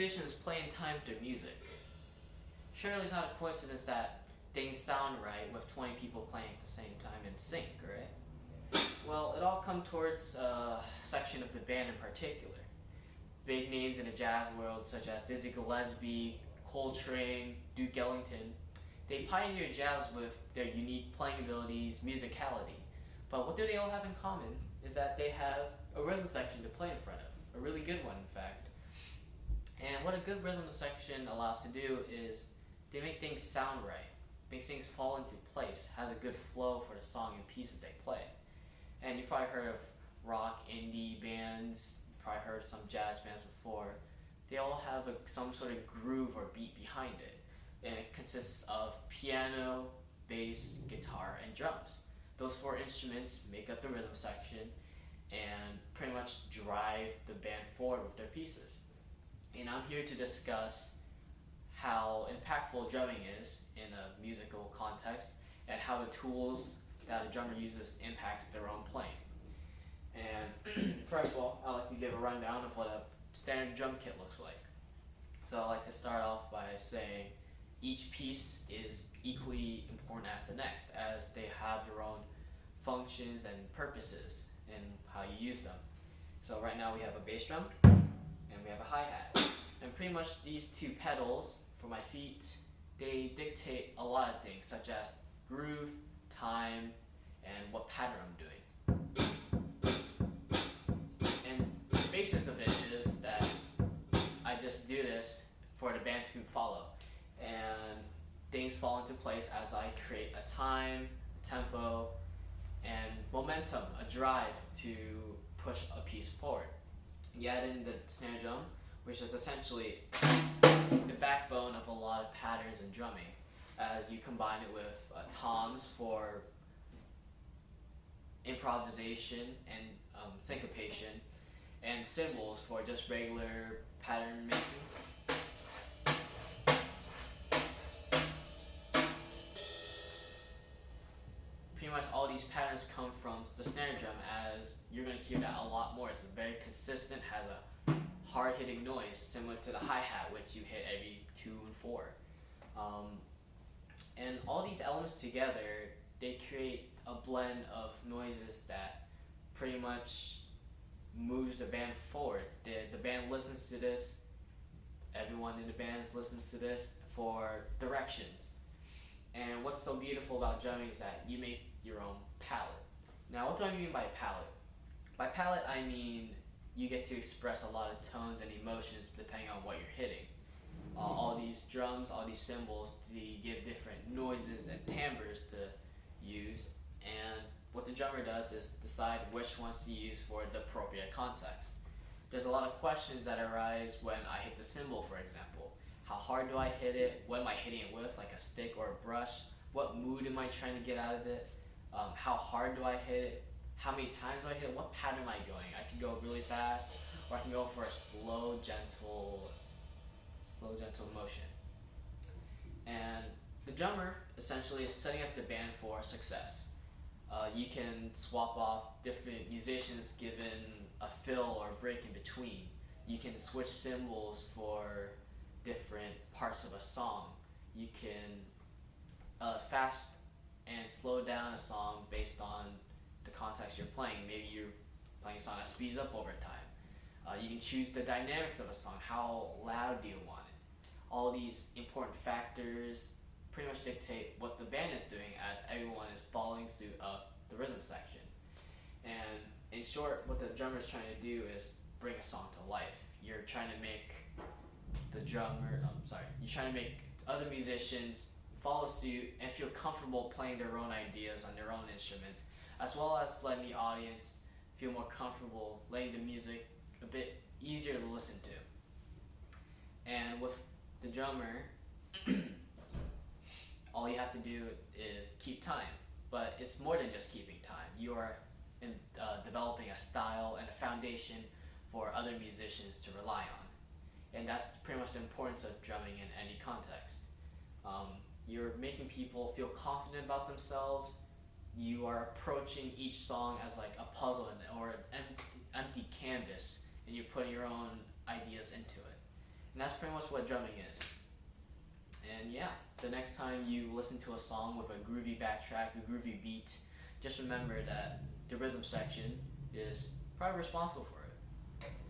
musicians play in time with their music. Surely it's not a coincidence that things sound right with 20 people playing at the same time in sync, right? Well, it all comes towards a section of the band in particular. Big names in the jazz world such as Dizzy Gillespie, Coltrane, Duke Ellington, they pioneered jazz with their unique playing abilities, musicality. But what do they all have in common is that they have a rhythm section to play in front of, a really good one in fact. And what a good rhythm section allows to do is they make things sound right, makes things fall into place, has a good flow for the song and pieces they play. And you've probably heard of rock, indie bands, probably heard some jazz bands before. They all have some sort of groove or beat behind it. And it consists of piano, bass, guitar, and drums. Those four instruments make up the rhythm section and pretty much drive the band forward with their pieces. And I'm here to discuss how impactful drumming is in a musical context and how the tools that a drummer uses impacts their own playing. And first of all, I'd like to give a rundown of what a standard drum kit looks like. So I'd like to start off by saying each piece is equally important as the next, as they have their own functions and purposes in how you use them. So right now we have a bass drum and we have a hi-hat. And pretty much these two pedals for my feet, they dictate a lot of things such as groove, time, and what pattern I'm doing. And the basis of it is that I just do this for the band to follow. And things fall into place as I create a time, tempo, and momentum, a drive to push a piece forward. You add in the snare drum, which is essentially the backbone of a lot of patterns in drumming, as you combine it with toms for improvisation and syncopation, and cymbals for just regular pattern making. Pretty much all these patterns come from the snare drum, as you're going to hear that a lot more. It's very consistent, has a hard-hitting noise similar to the hi-hat, which you hit every 2 and 4. And all these elements together, they create a blend of noises that pretty much moves the band forward. The band listens to this, everyone in the band listens to this for directions. And what's so beautiful about drumming is that you make your own palette. Now, what do I mean by palette? By palette, I mean you get to express a lot of tones and emotions depending on what you're hitting. All these drums, all these cymbals, they give different noises and timbres to use, and what the drummer does is decide which ones to use for the appropriate context. There's a lot of questions that arise when I hit the cymbal, for example. How hard do I hit it? What am I hitting it with, like a stick or a brush? What mood am I trying to get out of it? How hard do I hit it? How many times do I hit it? What pattern am I going? I can go really fast, or I can go for a slow, gentle motion. And the drummer essentially is setting up the band for success. You can swap off different musicians given a fill or a break in between. You can switch cymbals for different parts of a song. You can fast and slow down a song based on the context you're playing. Maybe you're playing a song that speeds up over time. You can choose the dynamics of a song. How loud do you want it? All these important factors pretty much dictate what the band is doing, as everyone is following suit of the rhythm section. And in short, what the drummer is trying to do is bring a song to life. You're trying to make you're trying to make other musicians follow suit and feel comfortable playing their own ideas on their own instruments, as well as letting the audience feel more comfortable letting the music a bit easier to listen to. And with the drummer, all you have to do is keep time. But it's more than just keeping time. You are developing a style and a foundation for other musicians to rely on. And that's pretty much the importance of drumming in any context. You're making people feel confident about themselves. You are approaching each song as like a puzzle or an empty canvas, and you're putting your own ideas into it. And that's pretty much what drumming is. And yeah, the next time you listen to a song with a groovy backtrack, a groovy beat, just remember that the rhythm section is probably responsible for it.